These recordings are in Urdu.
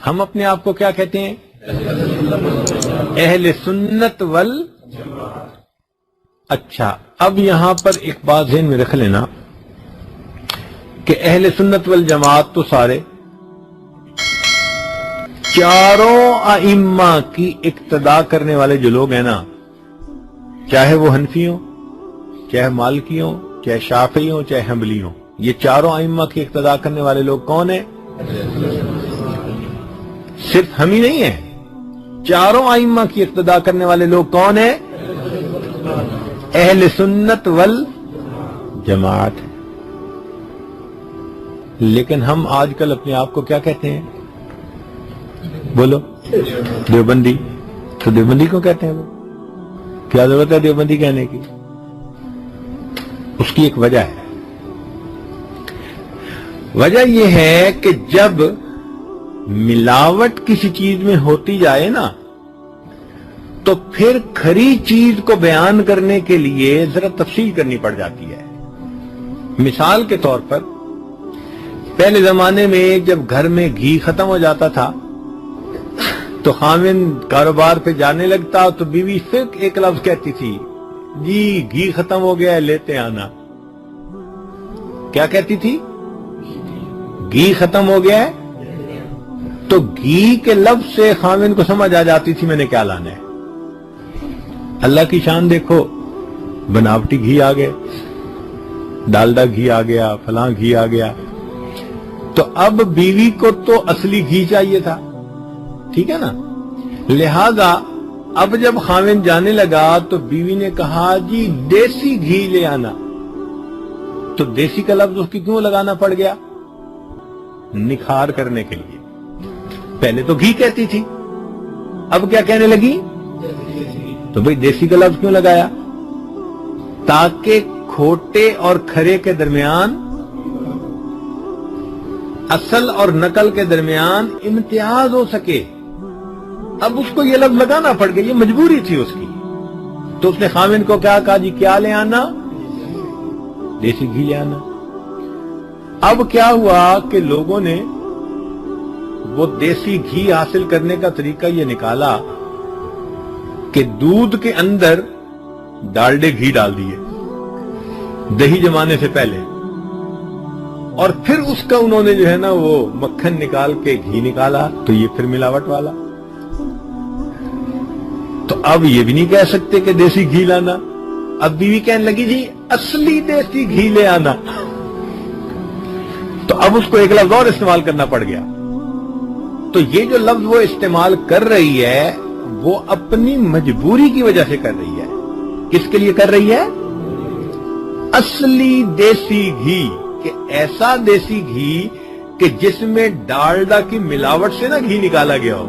ہم اپنے آپ کو کیا کہتے ہیں؟ اہل سنت اچھا، اب یہاں پر ایک بات ذہن میں رکھ لینا کہ اہل سنت والجماعت تو سارے چاروں ائمہ کی اقتداء کرنے والے جو لوگ ہیں نا، چاہے وہ حنفی ہوں، چاہے مالکی ہوں، چاہے شافعی ہوں، چاہے حنبلی ہوں، یہ چاروں ائمہ کی اقتداء کرنے والے لوگ کون ہیں؟ صرف ہم ہی نہیں ہیں، چاروں ائمہ کی اقتداء کرنے والے لوگ کون ہیں؟ اہل سنت والجماعت. لیکن ہم آج کل اپنے آپ کو کیا کہتے ہیں؟ بولو. دیوبندی. تو دیوبندی کو کہتے ہیں وہ؟ کیا ضرورت ہے دیوبندی کہنے کی؟ اس کی ایک وجہ ہے. وجہ یہ ہے کہ جب ملاوٹ کسی چیز میں ہوتی جائے نا، تو پھر کھری چیز کو بیان کرنے کے لیے ذرا تفصیل کرنی پڑ جاتی ہے. مثال کے طور پر پہلے زمانے میں جب گھر میں گھی ختم ہو جاتا تھا تو خاوند کاروبار پہ جانے لگتا تو بیوی صرف ایک لفظ کہتی تھی، جی گھی ختم ہو گیا ہے لیتے آنا. کیا کہتی تھی؟ گھی ختم ہو گیا ہے. تو گھی کے لفظ سے خاوند کو سمجھ آ جاتی تھی میں نے کیا لانا ہے. اللہ کی شان دیکھو، بناوٹی گھی آ گئے، ڈالڈا گھی آ گیا، فلاں گھی آ گیا. تو اب بیوی کو تو اصلی گھی چاہیے تھا، ٹھیک ہے نا؟ لہذا اب جب خاوند جانے لگا تو بیوی نے کہا جی دیسی گھی لے آنا. تو دیسی کا لفظ اس کی کیوں لگانا پڑ گیا؟ نکھار کرنے کے لیے. پہلے تو گھی کہتی تھی، اب کیا کہنے لگی؟ تو بھئی دیسی کا لفظ کیوں لگایا؟ تاکہ کھوٹے اور کھرے کے درمیان، اصل اور نقل کے درمیان امتیاز ہو سکے. اب اس کو یہ لفظ لگانا پڑ گیا، یہ مجبوری تھی اس کی. تو اس نے خاوند کو کیا کہا؟ جی کیا لے آنا؟ دیسی گھی لے آنا. اب کیا ہوا کہ لوگوں نے وہ دیسی گھی حاصل کرنے کا طریقہ یہ نکالا کہ دودھ کے اندر ڈالڈے گھی ڈال دیے دہی جمانے سے پہلے، اور پھر اس کا انہوں نے جو ہے نا وہ مکھن نکال کے گھی نکالا. تو یہ پھر ملاوٹ والا. تو اب یہ بھی نہیں کہہ سکتے کہ دیسی گھی لانا. اب بیوی کہنے لگی جی اصلی دیسی گھی لے آنا. تو اب اس کو ایک لفظ اور استعمال کرنا پڑ گیا. تو یہ جو لفظ وہ استعمال کر رہی ہے وہ اپنی مجبوری کی وجہ سے کر رہی ہے. کس کے لیے کر رہی ہے؟ اصلی دیسی گھی. کہ ایسا دیسی گھی کہ جس میں ڈالڈا کی ملاوٹ سے نہ گھی نکالا گیا ہو،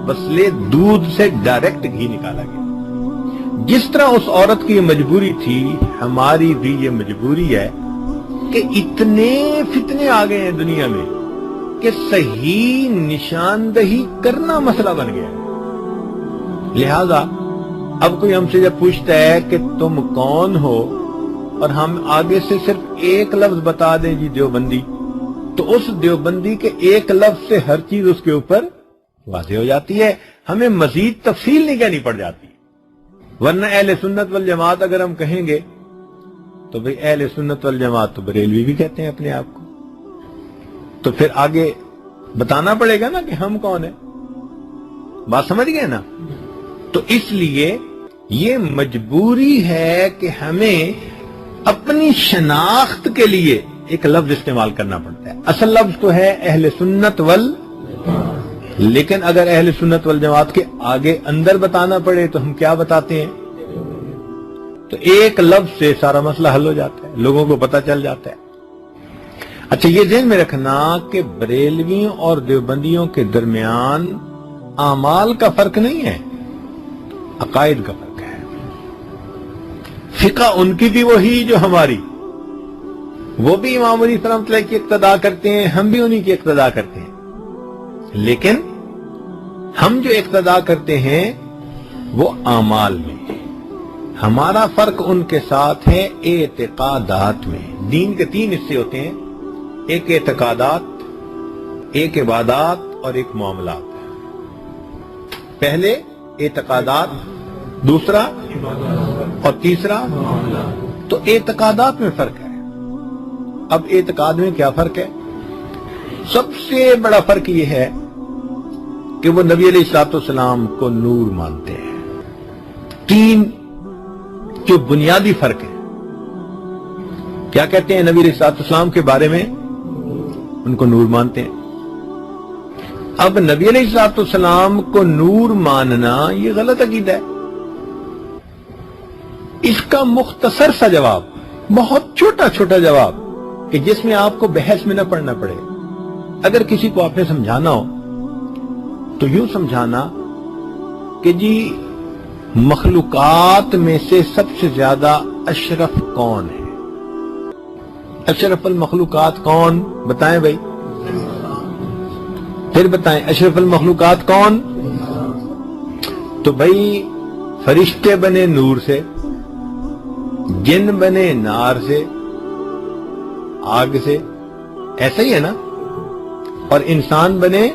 بس لے دودھ سے ڈائریکٹ گھی نکالا گیا. جس طرح اس عورت کی یہ مجبوری تھی، ہماری بھی یہ مجبوری ہے کہ اتنے فتنے آ گئے ہیں دنیا میں کہ صحیح نشاندہی کرنا مسئلہ بن گیا. لہذا اب کوئی ہم سے جب پوچھتا ہے کہ تم کون ہو، اور ہم آگے سے صرف ایک لفظ بتا دیں جی دیوبندی، تو اس دیوبندی کے ایک لفظ سے ہر چیز اس کے اوپر واضح ہو جاتی ہے. ہمیں مزید تفصیل نہیں کہنی پڑ جاتی. ورنہ اہل سنت والجماعت اگر ہم کہیں گے تو بھئی اہل سنت والجماعت تو بریلوی بھی کہتے ہیں اپنے آپ کو. تو پھر آگے بتانا پڑے گا نا کہ ہم کون ہیں. بات سمجھ گئے نا؟ تو اس لیے یہ مجبوری ہے کہ ہمیں اپنی شناخت کے لیے ایک لفظ استعمال کرنا پڑتا ہے. اصل لفظ تو ہے اہل سنت لیکن اگر اہل سنت والجماعت کے آگے اندر بتانا پڑے تو ہم کیا بتاتے ہیں؟ تو ایک لفظ سے سارا مسئلہ حل ہو جاتا ہے، لوگوں کو پتہ چل جاتا ہے. اچھا یہ ذہن میں رکھنا کہ بریلویوں اور دیوبندیوں کے درمیان اعمال کا فرق نہیں ہے، عقائد کا فرق ہے. فقہ ان کی بھی وہی جو ہماری، وہ بھی امام علی رحمۃ اللہ کی اقتداء کرتے ہیں، ہم بھی انہی کی اقتداء کرتے ہیں. لیکن ہم جو اقتداء کرتے ہیں وہ اعمال میں، ہمارا فرق ان کے ساتھ ہے اعتقادات میں. دین کے 3 حصے ہوتے ہیں، ایک اعتقادات، ایک عبادات اور ایک معاملات ہے. پہلے اعتقادات، دوسرا اور تیسرا. تو اعتقادات میں فرق ہے. اب اعتقاد میں کیا فرق ہے؟ سب سے بڑا فرق یہ ہے کہ وہ نبی علیہ الصلوۃ والسلام کو نور مانتے ہیں. تین جو بنیادی فرق ہے. کیا کہتے ہیں؟ نبی علیہ الصلوۃ والسلام کے بارے میں ان کو نور مانتے ہیں. اب نبی علیہ الصلوۃ والسلام کو نور ماننا یہ غلط عقیدہ ہے. اس کا مختصر سا جواب، بہت چھوٹا چھوٹا جواب کہ جس میں آپ کو بحث میں نہ پڑنا پڑے. اگر کسی کو آپ نے سمجھانا ہو تو یوں سمجھانا کہ جی مخلوقات میں سے سب سے زیادہ اشرف کون ہے؟ اشرف المخلوقات کون؟ بتائیں بھائی، پھر بتائیں اشرف المخلوقات کون؟ تو بھائی فرشتے بنے نور سے، جن بنے نار سے، آگ سے، ایسا ہی ہے نا؟ اور انسان بنے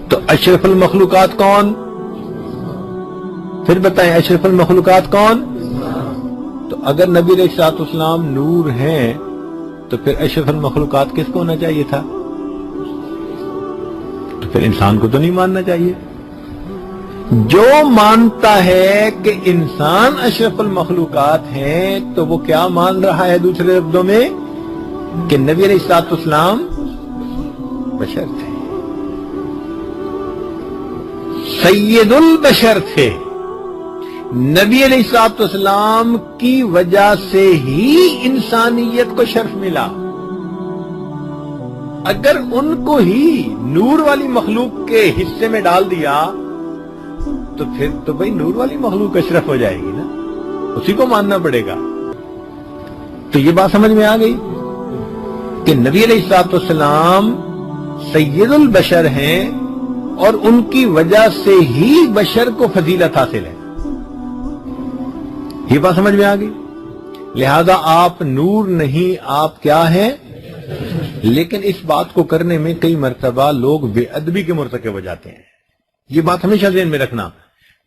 تو اشرف المخلوقات کون؟ پھر بتائیں اشرف المخلوقات کون؟ تو اگر نبی علیہ الصلوۃ والسلام نور ہیں تو پھر اشرف المخلوقات کس کو ہونا چاہیے تھا؟ تو پھر انسان کو تو نہیں ماننا چاہیے. جو مانتا ہے کہ انسان اشرف المخلوقات ہیں تو وہ کیا مان رہا ہے؟ دوسرے لفظوں میں کہ نبی علیہ الصلوۃ والسلام بشر تھے، سید البشر تھے. نبی علیہ الصلوۃ والسلام کی وجہ سے ہی انسانیت کو شرف ملا. اگر ان کو ہی نور والی مخلوق کے حصے میں ڈال دیا تو پھر تو بھائی نور والی مخلوق اشرف ہو جائے گی نا، اسی کو ماننا پڑے گا. تو یہ بات سمجھ میں آ گئی کہ نبی علیہ الصلوۃ والسلام سید البشر ہیں اور ان کی وجہ سے ہی بشر کو فضیلت حاصل ہے. یہ بات سمجھ میں آ گئی. لہذا آپ نور نہیں، آپ کیا ہیں؟ لیکن اس بات کو کرنے میں کئی مرتبہ لوگ بے ادبی کے مرتکب ہو جاتے ہیں. یہ بات ہمیشہ ذہن میں رکھنا.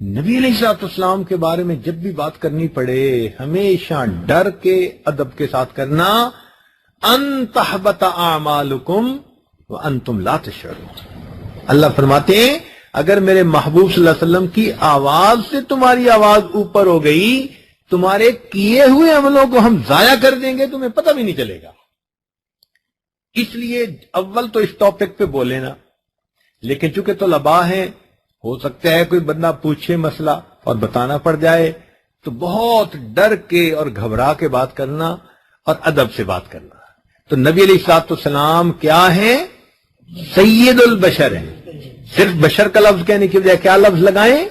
نبی علیہ الصلوۃ والسلام کے بارے میں جب بھی بات کرنی پڑے ہمیشہ ڈر کے ادب کے ساتھ کرنا. ان تحبط اعمالکم وانتم لا تشعرون. اللہ فرماتے ہیں اگر میرے محبوب صلی اللہ علیہ وسلم کی آواز سے تمہاری آواز اوپر ہو گئی، تمہارے کیے ہوئے عملوں کو ہم ضائع کر دیں گے، تمہیں پتہ بھی نہیں چلے گا. اس لیے اول تو اس ٹاپک پہ بولے نا، لیکن چونکہ طلباء ہیں ہو سکتا ہے کوئی بندہ پوچھے مسئلہ اور بتانا پڑ جائے، تو بہت ڈر کے اور گھبرا کے بات کرنا اور ادب سے بات کرنا. تو نبی علیہ الصلوۃ والسلام کیا ہیں؟ سید البشر ہیں. صرف بشر کا لفظ کہنے کی بجائے کیا لفظ لگائیں؟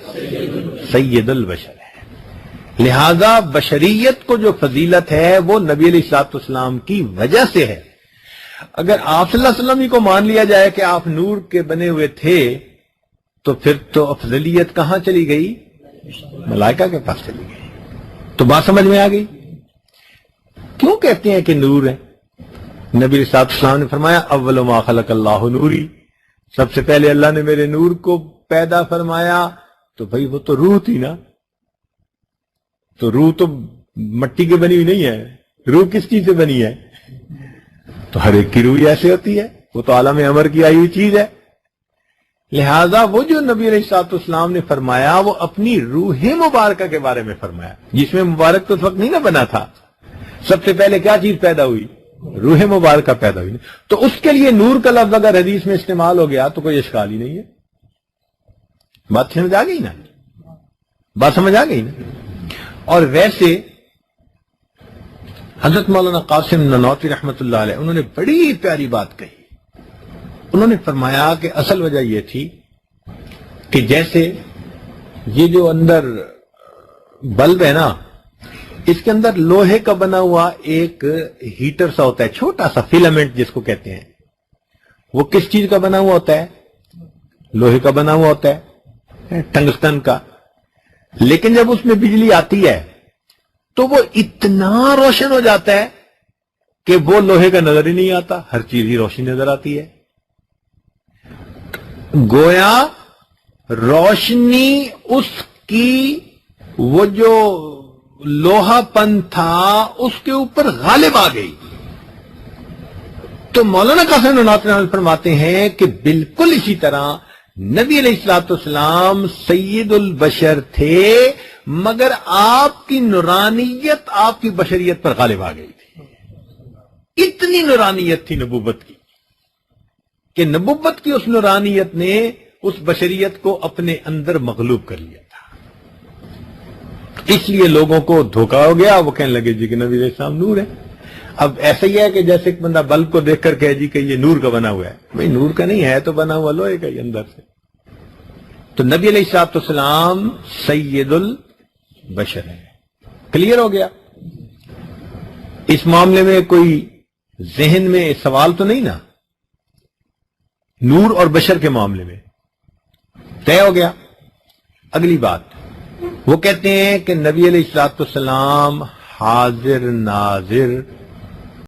سید البشر ہے. لہذا بشریت کو جو فضیلت ہے وہ نبی علیہ الصلوۃ والسلام کی وجہ سے ہے. اگر آپ صلی اللہ علیہ وسلم ہی کو مان لیا جائے کہ آپ نور کے بنے ہوئے تھے تو پھر تو افضلیت کہاں چلی گئی؟ ملائکہ کے پاس چلی گئی. تو بات سمجھ میں آ گئی. کیوں کہتے ہیں کہ نور ہے؟ نبی علیہ السلام نے فرمایا اول ما خلق اللہ نوری، سب سے پہلے اللہ نے میرے نور کو پیدا فرمایا. تو بھائی وہ تو روح تھی نا. تو روح تو مٹی کی بنی ہوئی نہیں ہے. روح کس چیز سے بنی ہے؟ تو ہر ایک کی روح ایسے ہوتی ہے، وہ تو عالم امر کی آئی ہوئی چیز ہے. لہذا وہ جو نبی علیہ الصلوۃ والسلام نے فرمایا وہ اپنی روح مبارکہ کے بارے میں فرمایا، جس میں مبارک تو اس وقت نہیں نہ بنا تھا. سب سے پہلے کیا چیز پیدا ہوئی؟ روح مبارکہ پیدا ہوئی. تو اس کے لیے نور کا لفظ اگر حدیث میں استعمال ہو گیا تو کوئی اشکال ہی نہیں ہے. بات سمجھ آ گئی نا؟ بات سمجھ آ گئی نا؟ اور ویسے حضرت مولانا قاسم نانوتوی رحمۃ اللہ علیہ انہوں نے بڑی پیاری بات کہی. انہوں نے فرمایا کہ اصل وجہ یہ تھی کہ جیسے یہ جو اندر بلب ہے نا، اس کے اندر لوہے کا بنا ہوا ایک ہیٹر سا ہوتا ہے، چھوٹا سا فیلامنٹ جس کو کہتے ہیں. وہ کس چیز کا بنا ہوا ہوتا ہے؟ لوہے کا بنا ہوا ہوتا ہے، ٹنگسٹن کا. لیکن جب اس میں بجلی آتی ہے تو وہ اتنا روشن ہو جاتا ہے کہ وہ لوہے کا نظر ہی نہیں آتا، ہر چیز ہی روشنی نظر آتی ہے. گویا روشنی اس کی وہ جو لوہا پن تھا اس کے اوپر غالب آ گئی. تو مولانا قاسم نعمان فرماتے ہیں کہ بالکل اسی طرح نبی علیہ الصلوۃ والسلام سید البشر تھے، مگر آپ کی نورانیت آپ کی بشریت پر غالب آ گئی تھی. اتنی نورانیت تھی نبوت کی کہ نبوت کی اس نورانیت نے اس بشریت کو اپنے اندر مغلوب کر لیا تھا. اس لیے لوگوں کو دھوکا ہو گیا، وہ کہنے لگے جی کہ نبی علیہ السلام نور ہے. اب ایسا ہی ہے کہ جیسے ایک بندہ بلب کو دیکھ کر کہے جی کہ یہ نور کا بنا ہوا ہے. بھائی نور کا نہیں ہے تو بنا ہوا لوہے کا ہی اندر سے. تو نبی علیہ الصلوۃ والسلام سید البشر ہے. کلیئر ہو گیا؟ اس معاملے میں کوئی ذہن میں سوال تو نہیں نا؟ نور اور بشر کے معاملے میں طے ہو گیا. اگلی بات وہ کہتے ہیں کہ نبی علیہ الصلوۃ والسلام حاضر ناظر